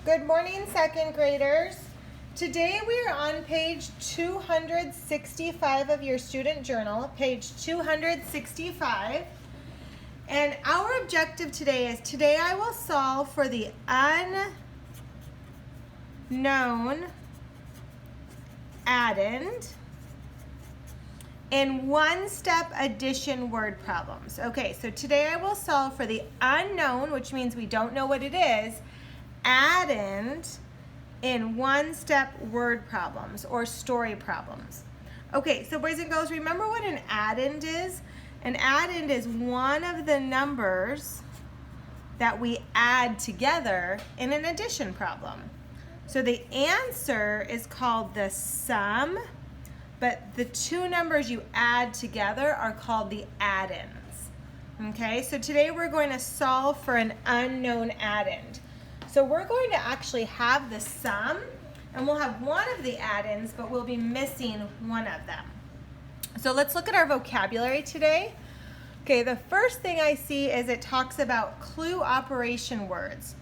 Good morning, second graders. Today we are on page 265 of your student journal, page 265. And our objective today is I will solve for the unknown addend in one-step addition word problems. Okay, so today I will solve for the unknown, which means we don't know what it is, addend in one-step word problems or story problems. Okay, so boys and girls, remember what an addend is? An addend is one of the numbers that we add together in an addition problem. So the answer is called the sum, but the two numbers you add together are called the addends. Okay, so today we're going to solve for an unknown addend. So we're going to actually have the sum, and we'll have one of the addends, but we'll be missing one of them. So let's look at our vocabulary today. Okay, the first thing I see is it talks about clue operation words.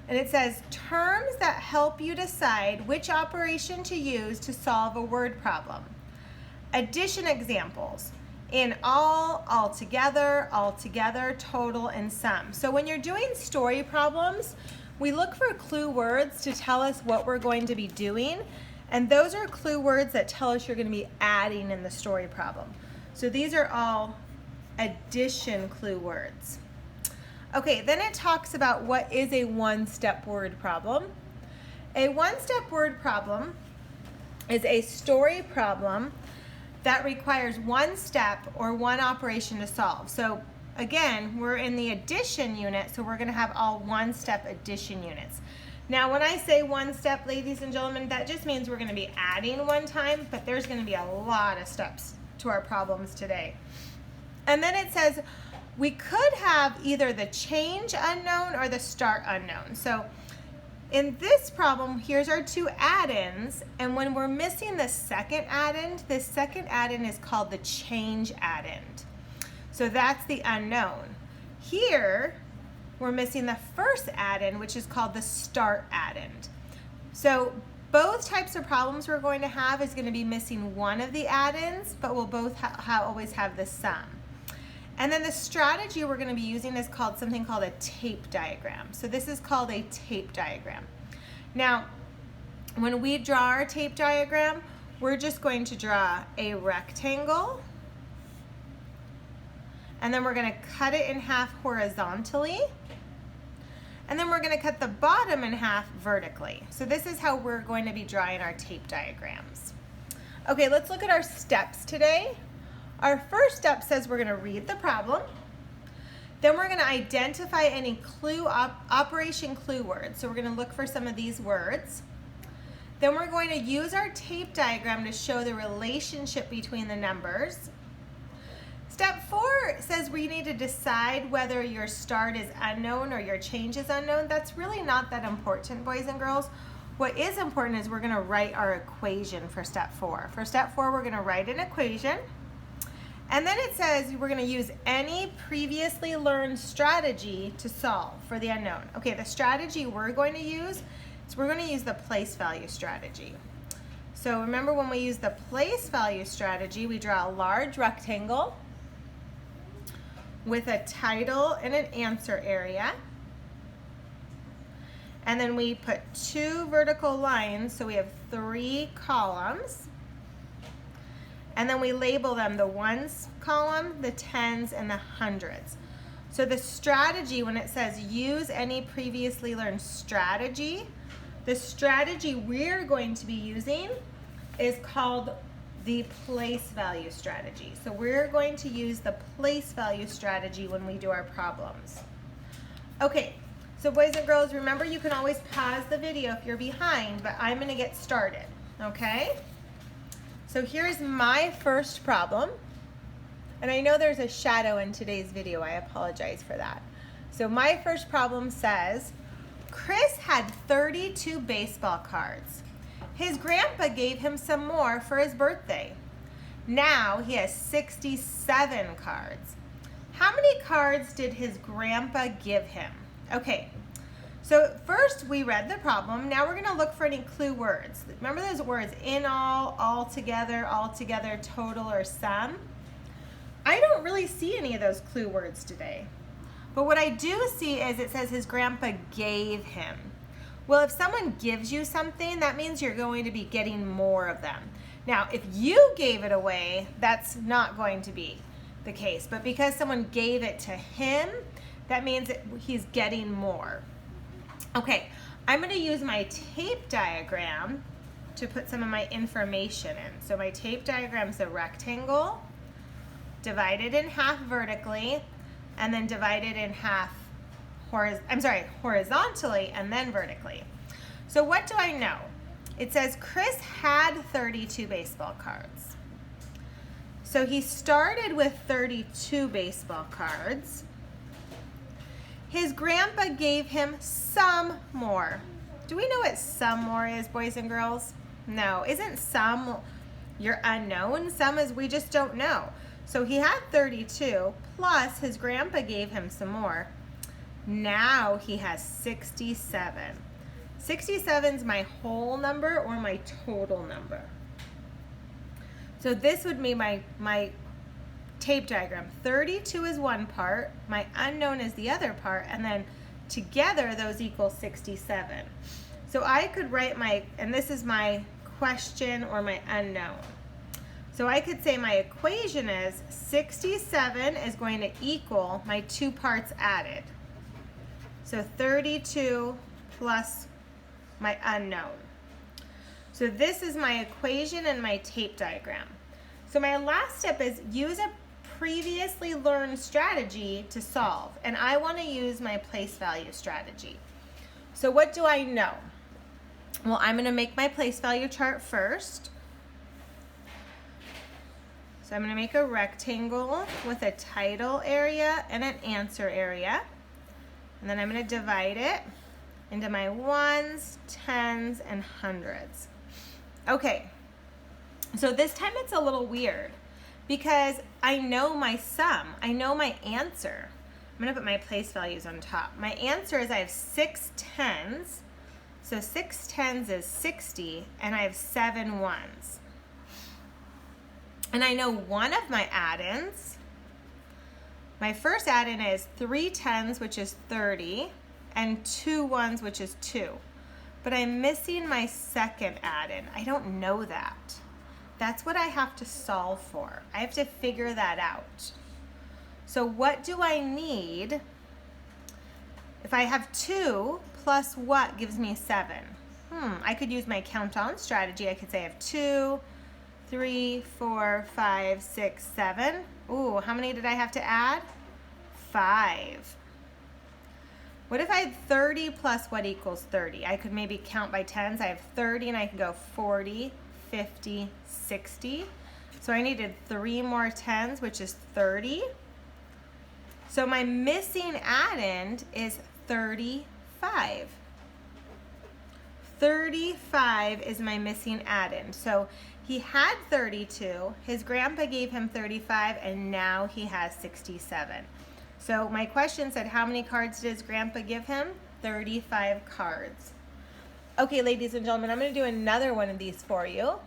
And it says terms that help you decide which operation to use to solve a word problem. Addition examples: in all, altogether, total, and sum. So when you're doing story problems, we look for clue words to tell us what we're going to be doing, and those are clue words that tell us you're going to be adding in the story problem. So these are all addition clue words. Okay, then it talks about what is a one-step word problem. A one-step word problem is a story problem that requires one step or one operation to solve. So again, we're in the addition unit, so we're going to have all one-step addition units. Now, when I say one step, ladies and gentlemen, that just means we're going to be adding one time, but there's going to be a lot of steps to our problems today. And then it says we could have either the change unknown or the start unknown. So in this problem, here's our two addends, and when we're missing the second addend is called the change addend. So that's the unknown. Here, we're missing the first addend, which is called the start addend. So both types of problems we're going to have is going to be missing one of the addends, but we'll both always have the sum. And then the strategy we're going to be using is called something called a tape diagram. So this is called a tape diagram. Now, when we draw our tape diagram, we're just going to draw a rectangle, and then we're going to cut it in half horizontally, and then we're going to cut the bottom in half vertically. So this is how we're going to be drawing our tape diagrams. Okay, let's look at our steps today. Our first step says we're going to read the problem. Then we're going to identify any operation clue words. So we're going to look for some of these words. Then we're going to use our tape diagram to show the relationship between the numbers. Step 4 says we need to decide whether your start is unknown or your change is unknown. That's really not that important, boys and girls. What is important is we're going to write our equation for step 4. For step 4, we're going to write an equation. And then it says we're going to use any previously learned strategy to solve for the unknown. Okay, the strategy we're going to use is we're going to use the place value strategy. So remember, when we use the place value strategy, we draw a large rectangle with a title and an answer area. And then we put 2 vertical lines, so we have 3 columns. And then we label them the ones column, the tens, and the hundreds. So the strategy, when it says use any previously learned strategy, the strategy we're going to be using is called the place value strategy. So we're going to use the place value strategy when we do our problems. Okay, so boys and girls, remember you can always pause the video if you're behind, but I'm going to get started, okay? So here's my first problem, and I know there's a shadow in today's video. I apologize for that. So my first problem says, Chris had 32 baseball cards. His grandpa gave him some more for his birthday. Now he has 67 cards. How many cards did his grandpa give him? Okay, So first we read the problem. Now we're gonna look for any clue words. Remember those words, in all together, total, or sum? I don't really see any of those clue words today. But what I do see is it says his grandpa gave him. Well, if someone gives you something, that means you're going to be getting more of them. Now, if you gave it away, that's not going to be the case. But because someone gave it to him, that means that he's getting more. Okay, I'm going to use my tape diagram to put some of my information in. So my tape diagram is a rectangle, divided in half vertically, and then divided in half horizontally and then vertically. So what do I know? It says Chris had 32 baseball cards. So he started with 32 baseball cards. His grandpa gave him some more. Do we know what some more is, boys and girls? No, isn't some your unknown? Some is we just don't know. So he had 32, plus his grandpa gave him some more. Now he has 67. 67 is my whole number or my total number. So this would be my tape diagram. 32 is one part, my unknown is the other part, and then together those equal 67. So I could write and this is my question or my unknown. So I could say my equation is 67 is going to equal my two parts added. So 32 plus my unknown. So this is my equation and my tape diagram. So my last step is use a previously learned strategy to solve. And I want to use my place value strategy. So what do I know? Well, I'm going to make my place value chart first. So I'm going to make a rectangle with a title area and an answer area. And then I'm going to divide it into my ones, tens, and hundreds. Okay, so this time it's a little weird because I know my sum. I know my answer. I'm going to put my place values on top. My answer is I have 6 tens. So 6 tens is 60, and I have 7 ones. And I know one of my add-ins. My first add-in is 3 tens, which is 30, and 2 ones, which is 2. But I'm missing my second add-in. I don't know that. That's what I have to solve for. I have to figure that out. So what do I need? If I have 2 plus what gives me 7? I could use my count on strategy. I could say I have 2, 3, 4, 5, 6, 7. Ooh, how many did I have to add? 5. What if I had 30 plus what equals 30? I could maybe count by tens. I have 30 and I can go 40, 50, 60. So I needed 3 more tens, which is 30. So my missing add-in is 35. 35 is my missing add-in. So he had 32, his grandpa gave him 35, and now he has 67. So my question said, how many cards did his grandpa give him? 35 cards. Okay, ladies and gentlemen, I'm going to do another one of these for you.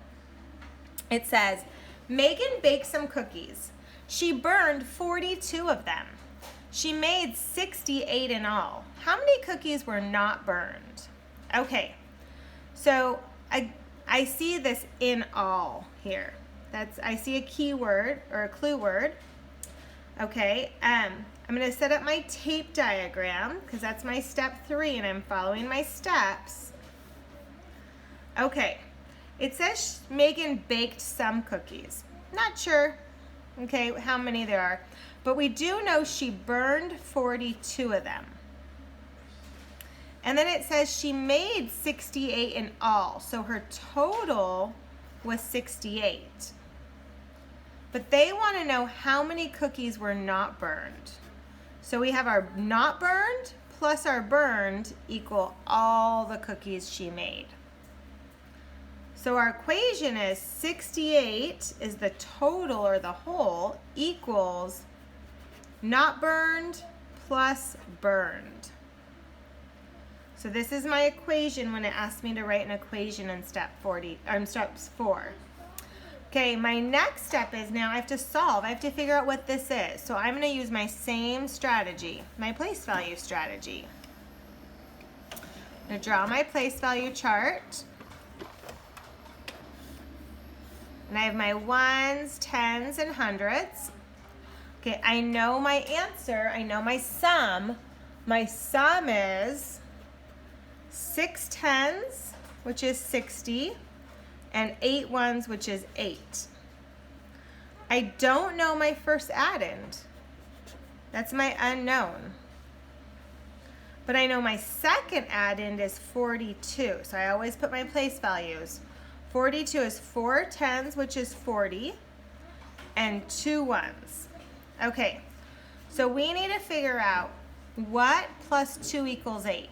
It says, Megan baked some cookies. She burned 42 of them. She made 68 in all. How many cookies were not burned? Okay, so I see this in all here. I see a keyword or a clue word. Okay, I'm going to set up my tape diagram because that's my step 3 and I'm following my steps. Okay, it says Megan baked some cookies. Not sure, okay, how many there are, but we do know she burned 42 of them. And then it says she made 68 in all, so her total was 68. But they want to know how many cookies were not burned. So we have our not burned plus our burned equal all the cookies she made. So our equation is 68 is the total or the whole equals not burned plus burned. So this is my equation when it asked me to write an equation in step 4. Okay, my next step is now I have to solve. I have to figure out what this is. So I'm going to use my same strategy, my place value strategy. I'm going to draw my place value chart. And I have my ones, tens, and hundreds. Okay, I know my answer. I know my sum. My sum is 6 tens, which is 60, and 8 ones, which is 8. I don't know my first addend. That's my unknown. But I know my second addend is 42, so I always put my place values. 42 is 4 tens, which is 40, and 2 ones. Okay, so we need to figure out what plus 2 equals 8.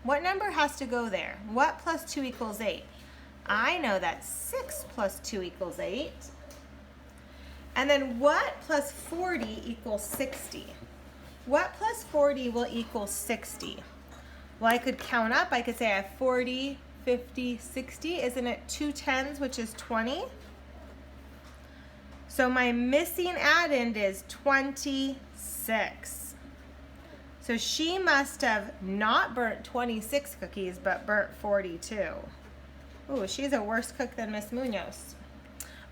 What number has to go there? What plus 2 equals 8? I know that 6 plus 2 equals 8. And then what plus 40 equals 60? What plus 40 will equal 60? Well, I could count up. I could say I have 40, 50, 60. Isn't it 2 tens, which is 20? So my missing addend is 26. So she must have not burnt 26 cookies, but burnt 42. Ooh, she's a worse cook than Miss Munoz.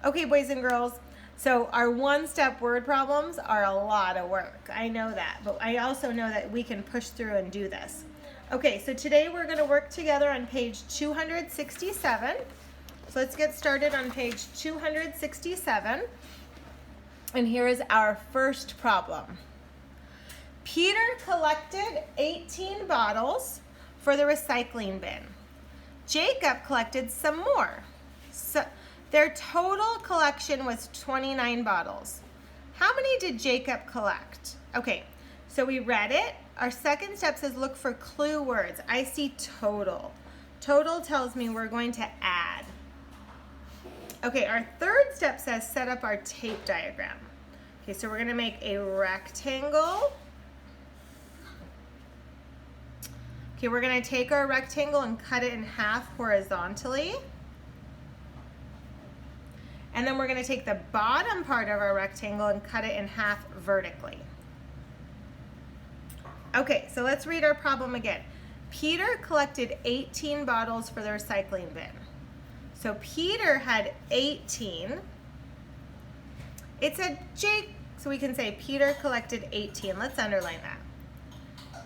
Okay, boys and girls, so our one-step word problems are a lot of work. I know that, but I also know that we can push through and do this. Okay, so today we're gonna work together on page 267. So let's get started on page 267. And here is our first problem. Peter collected 18 bottles for the recycling bin. Jacob collected some more. So their total collection was 29 bottles. How many did Jacob collect? Okay, so we read it. Our second step says look for clue words. I see total. Total tells me we're going to add. Okay, our third step says set up our tape diagram. Okay, so we're gonna make a rectangle. Okay, we're gonna take our rectangle and cut it in half horizontally. And then we're gonna take the bottom part of our rectangle and cut it in half vertically. Okay, so let's read our problem again. Peter collected 18 bottles for the recycling bin. So Peter had 18. It said Jake, so we can say Peter collected 18. Let's underline that.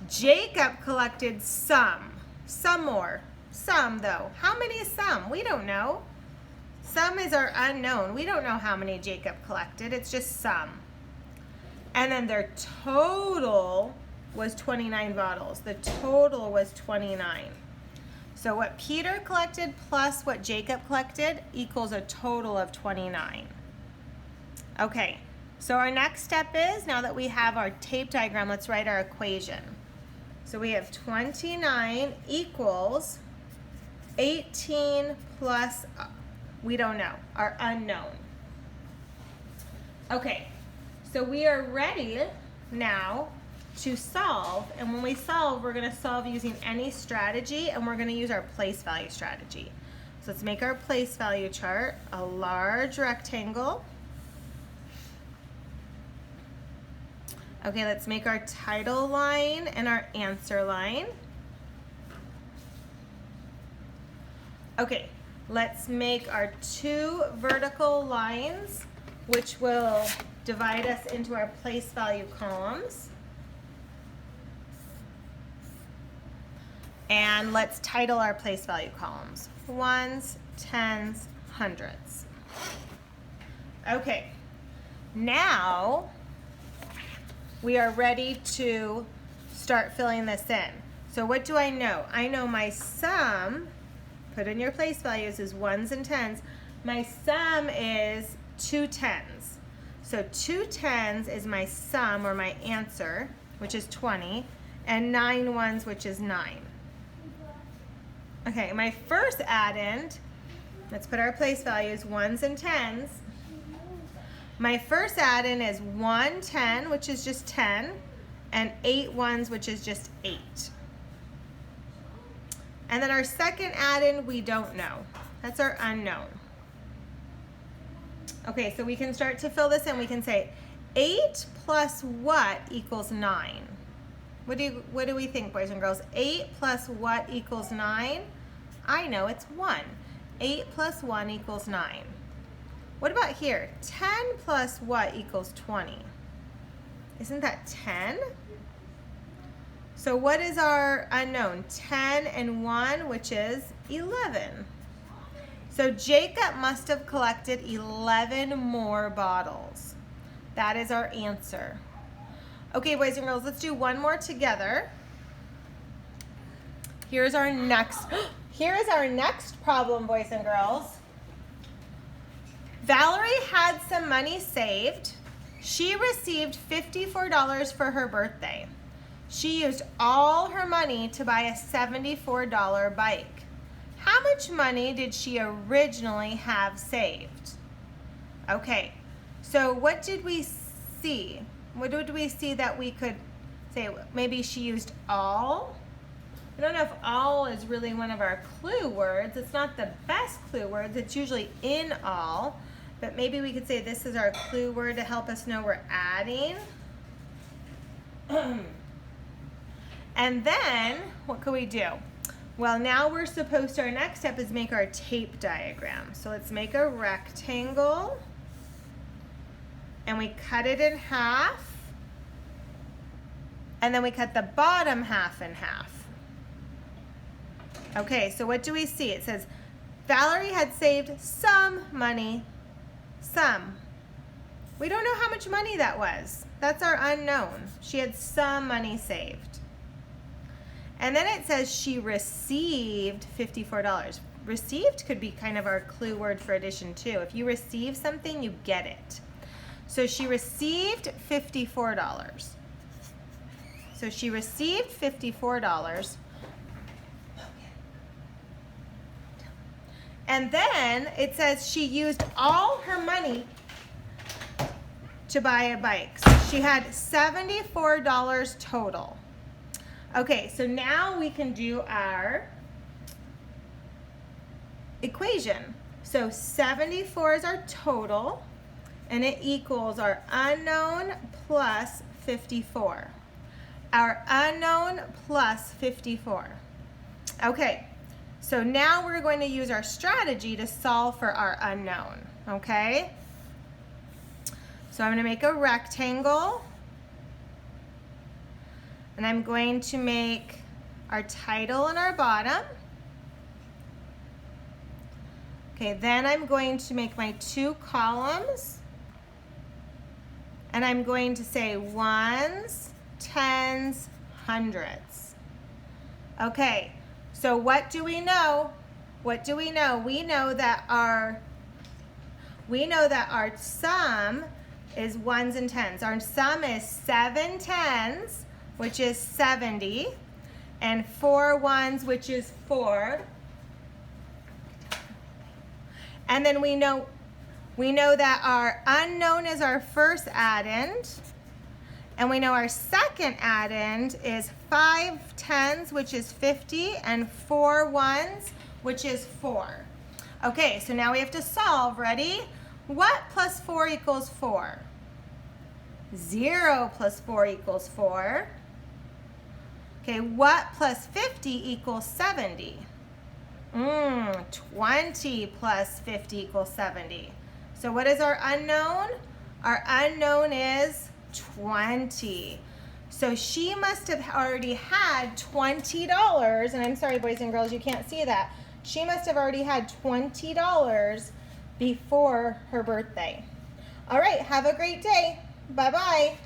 Jacob collected some more. Some though. How many is some? We don't know. Some is our unknown. We don't know how many Jacob collected. It's just some. And then their total was 29 bottles. The total was 29. So what Peter collected plus what Jacob collected equals a total of 29. Okay, so our next step is, now that we have our tape diagram, let's write our equation. So we have 29 equals 18 plus, we don't know, our unknown. Okay, so we are ready now to solve, and when we solve, we're going to solve using any strategy, and we're going to use our place value strategy. So let's make our place value chart, a large rectangle. Okay, let's make our title line and our answer line. Okay, let's make our 2 vertical lines, which will divide us into our place value columns. And let's title our place value columns. Ones, tens, hundreds. Okay, now we are ready to start filling this in. So what do I know? I know my sum, put in your place values, is ones and tens. My sum is 2 tens. So 2 tens is my sum, or my answer, which is 20, and 9 ones, which is 9. Okay, my first addend, let's put our place values, ones and tens. My first addend is 1 10, which is just 10, and 8 ones, which is just 8. And then our second add-in, we don't know. That's our unknown. Okay, so we can start to fill this in. We can say 8 plus what equals 9? What do we think, boys and girls? 8 plus what equals 9? I know, it's 1. 8 plus 1 equals 9. What about here? 10 plus what equals 20? Isn't that 10? So what is our unknown? 10 and 1, which is 11. So Jacob must have collected 11 more bottles. That is our answer. Okay, boys and girls, let's do one more together. Here's our next problem, boys and girls. Valerie had some money saved. She received $54 for her birthday. She used all her money to buy a $74 bike. How much money did she originally have saved? Okay, so what did we see? What did we see that we could say? Maybe she used all? I don't know if all is really one of our clue words. It's not the best clue words. It's usually in all. But maybe we could say this is our clue word to help us know we're adding. And then, what could we do? Well, now we're supposed to, our next step is make our tape diagram. So let's make a rectangle. And we cut it in half. And then we cut the bottom half in half. Okay, so what do we see? It says, Valerie had saved some money. Some. We don't know how much money that was. That's our unknown. She had some money saved. And then it says she received $54. Received could be kind of our clue word for addition too. If you receive something, you get it. So she received $54. So she received $54. And then it says she used all her money to buy a bike. So she had $74 total. Okay, so now we can do our equation. So 74 is our total, and it equals our unknown plus 54. Our unknown plus 54. Okay. So now we're going to use our strategy to solve for our unknown, okay? So I'm going to make a rectangle. And I'm going to make our title and our bottom. Okay, then I'm going to make my 2 columns. And I'm going to say ones, tens, hundreds. Okay. So what do we know? What do we know? We know that our sum is ones and tens. Our sum is 7 tens, which is 70, and 4 ones, which is 4. And then we know that our unknown is our first addend. And we know our second addend is 5 tens, which is 50, and 4 ones, which is 4. Okay, so now we have to solve. Ready? What plus 4 equals 4? 0 plus 4 equals 4. Okay, what plus 50 equals 70? 20 plus 50 equals 70. So what is our unknown? Our unknown is 20. So she must have already had $20, and I'm sorry, boys and girls, you can't see that. She must have already had $20 before her birthday. All right, have a great day. Bye-bye.